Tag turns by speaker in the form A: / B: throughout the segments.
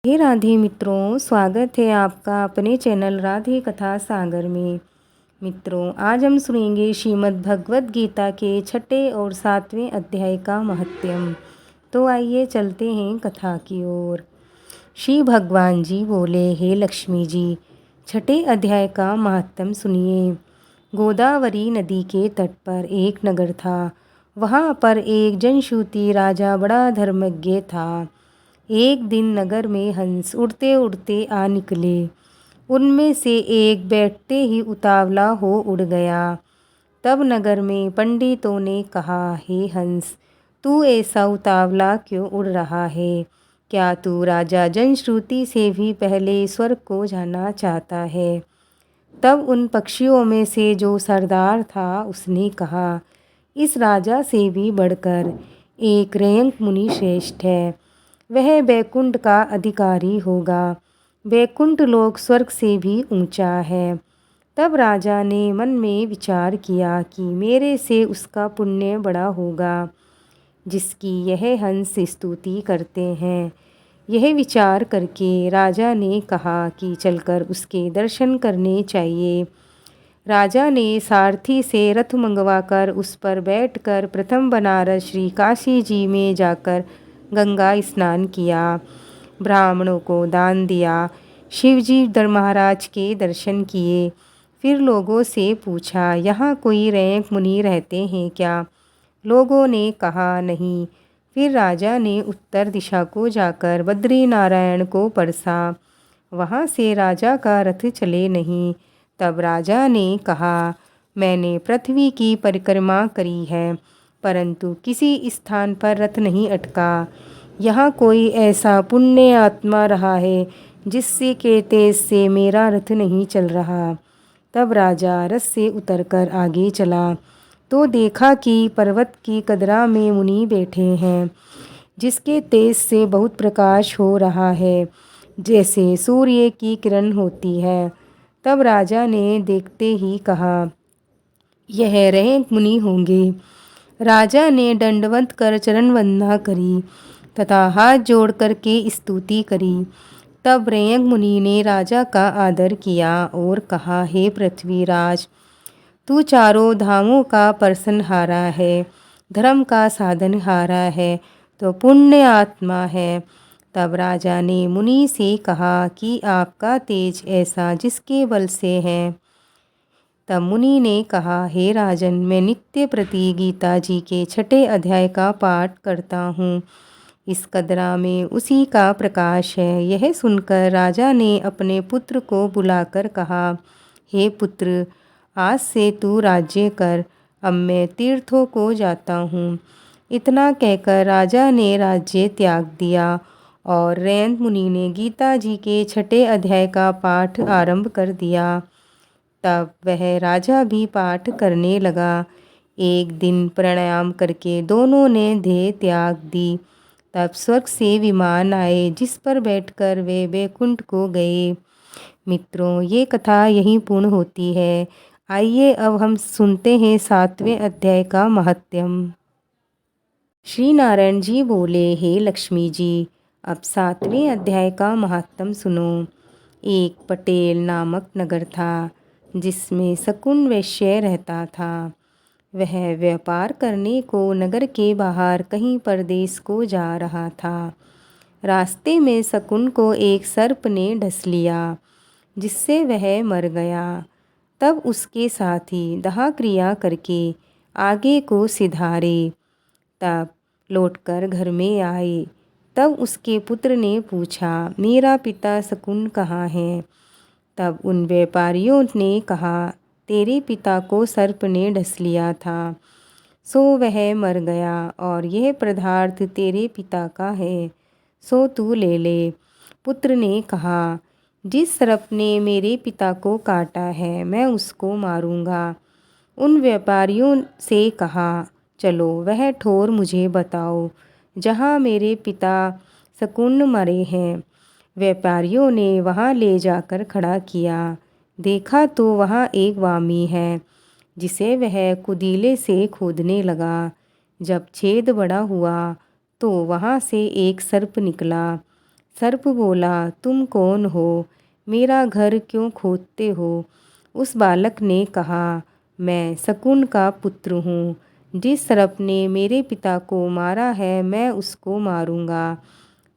A: हे राधे मित्रों, स्वागत है आपका अपने चैनल राधे कथा सागर में। मित्रों, आज हम सुनेंगे श्रीमद् भगवद गीता के 6 और 7वें अध्याय का महत्म्य। तो आइए चलते हैं कथा की ओर। श्री भगवान जी बोले, हे लक्ष्मी जी, 6 अध्याय का महत्म्य सुनिए। गोदावरी नदी के तट पर एक नगर था। वहाँ पर एक जनश्रुति राजा बड़ा धर्मज्ञ था। एक दिन नगर में हंस उड़ते उड़ते आ निकले। उनमें से एक बैठते ही उतावला हो उड़ गया। तब नगर में पंडितों ने कहा, हे हंस, तू ऐसा उतावला क्यों उड़ रहा है? क्या तू राजा जनश्रुति से भी पहले स्वर्ग को जाना चाहता है? तब उन पक्षियों में से जो सरदार था उसने कहा, इस राजा से भी बढ़कर एक रयंक मुनि श्रेष्ठ है। वह बैकुंठ का अधिकारी होगा। बैकुंठ लोक स्वर्ग से भी ऊंचा है। तब राजा ने मन में विचार किया कि मेरे से उसका पुण्य बड़ा होगा जिसकी यह हंस स्तुति करते हैं। यह विचार करके राजा ने कहा कि चलकर उसके दर्शन करने चाहिए। राजा ने सारथी से रथ मंगवाकर उस पर बैठकर प्रथम बनारस श्री काशी जी में जाकर गंगा स्नान किया, ब्राह्मणों को दान दिया, शिवजी महाराज के दर्शन किए। फिर लोगों से पूछा, यहाँ कोई रैंक मुनि रहते हैं क्या? लोगों ने कहा, नहीं। फिर राजा ने उत्तर दिशा को जाकर बद्री नारायण को परसा। वहाँ से राजा का रथ चले नहीं। तब राजा ने कहा, मैंने पृथ्वी की परिक्रमा करी है, परंतु किसी स्थान पर रथ नहीं अटका। यहाँ कोई ऐसा पुण्य आत्मा रहा है जिससे के तेज से मेरा रथ नहीं चल रहा। तब राजा रथ से उतरकर आगे चला तो देखा कि पर्वत की कदरा में मुनि बैठे हैं, जिसके तेज से बहुत प्रकाश हो रहा है, जैसे सूर्य की किरण होती है। तब राजा ने देखते ही कहा, यह रैंक मुनि होंगे। राजा ने दंडवत कर चरण वंदना करी तथा हाथ जोड़ करके स्तुति करी। तब रैंक मुनि ने राजा का आदर किया और कहा, हे पृथ्वीराज, तू चारों धामों का परसनहारा है, धर्म का साधनहारा है, तो पुण्य आत्मा है। तब राजा ने मुनि से कहा कि आपका तेज ऐसा जिसके बल से है। तब मुनि ने कहा, हे राजन, मैं नित्य प्रति गीता जी के 6 अध्याय का पाठ करता हूँ। इस कदरा में उसी का प्रकाश है। यह सुनकर राजा ने अपने पुत्र को बुलाकर कहा, हे पुत्र, आज से तू राज्य कर, अब मैं तीर्थों को जाता हूँ। इतना कहकर राजा ने राज्य त्याग दिया और रैंक मुनि ने गीता जी के 6 अध्याय का पाठ आरंभ कर दिया। तब वह राजा भी पाठ करने लगा। एक दिन प्रणाम करके दोनों ने देह त्याग दी। तब स्वर्ग से विमान आए जिस पर बैठकर वे बैकुंठ को गए। मित्रों, ये कथा यहीं पूर्ण होती है। आइए अब हम सुनते हैं 7वें अध्याय का महत्म्य। श्री नारायण जी बोले, हे लक्ष्मी जी, अब 7वें अध्याय का महत्म्य सुनो। एक पटेल नामक नगर था जिसमें शकुन वैश्य रहता था। वह व्यापार करने को नगर के बाहर कहीं परदेश को जा रहा था। रास्ते में शकुन को एक सर्प ने डस लिया, जिससे वह मर गया। तब उसके साथी दाह क्रिया करके आगे को सिधारे। तब लौटकर घर में आए। तब उसके पुत्र ने पूछा, मेरा पिता शकुन कहाँ है? तब उन व्यापारियों ने कहा, तेरे पिता को सर्प ने डस लिया था, सो वह मर गया, और यह पदार्थ तेरे पिता का है, सो तू ले ले। पुत्र ने कहा, जिस सर्प ने मेरे पिता को काटा है मैं उसको मारूंगा। उन व्यापारियों से कहा, चलो वह ठोर मुझे बताओ जहाँ मेरे पिता शकुन मरे हैं। व्यापारियों ने वहाँ ले जाकर खड़ा किया। देखा तो वहाँ एक वामी है, जिसे वह कुदीले से खोदने लगा। जब छेद बड़ा हुआ तो वहाँ से एक सर्प निकला। सर्प बोला, तुम कौन हो? मेरा घर क्यों खोदते हो? उस बालक ने कहा, मैं शकुन का पुत्र हूँ। जिस सर्प ने मेरे पिता को मारा है मैं उसको मारूंगा।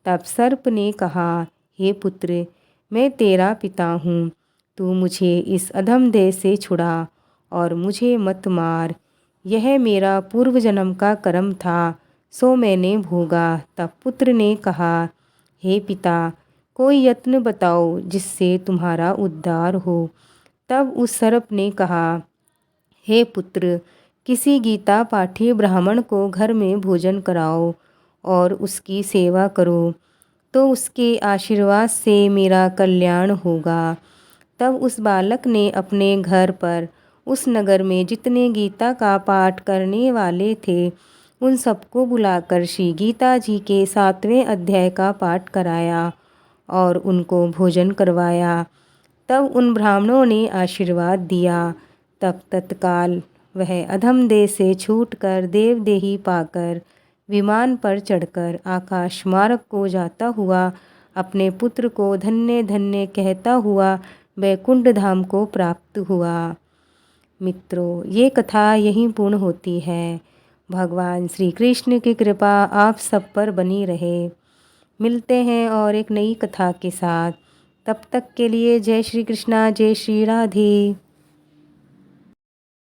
A: तब सर्प ने कहा, हे पुत्र, मैं तेरा पिता हूँ। तू मुझे इस अधम देह से छुड़ा और मुझे मत मार। यह मेरा पूर्व जन्म का कर्म था, सो मैंने भोगा। तब पुत्र ने कहा, हे पिता, कोई यत्न बताओ जिससे तुम्हारा उद्धार हो। तब उस सर्प ने कहा, हे पुत्र, किसी गीता पाठी ब्राह्मण को घर में भोजन कराओ और उसकी सेवा करो, तो उसके आशीर्वाद से मेरा कल्याण होगा। तब उस बालक ने अपने घर पर उस नगर में जितने गीता का पाठ करने वाले थे उन सबको बुलाकर श्री गीता जी के 7वें अध्याय का पाठ कराया और उनको भोजन करवाया। तब उन ब्राह्मणों ने आशीर्वाद दिया। तब तत्काल वह अधम देह से छूटकर देवदेही पाकर विमान पर चढ़कर आकाश मार्ग को जाता हुआ अपने पुत्र को धन्य धन्य कहता हुआ वैकुंठ धाम को प्राप्त हुआ। मित्रों, ये कथा यहीं पूर्ण होती है। भगवान श्री कृष्ण की कृपा आप सब पर बनी रहे। मिलते हैं और एक नई कथा के साथ। तब तक के लिए जय श्री कृष्णा, जय श्री राधे।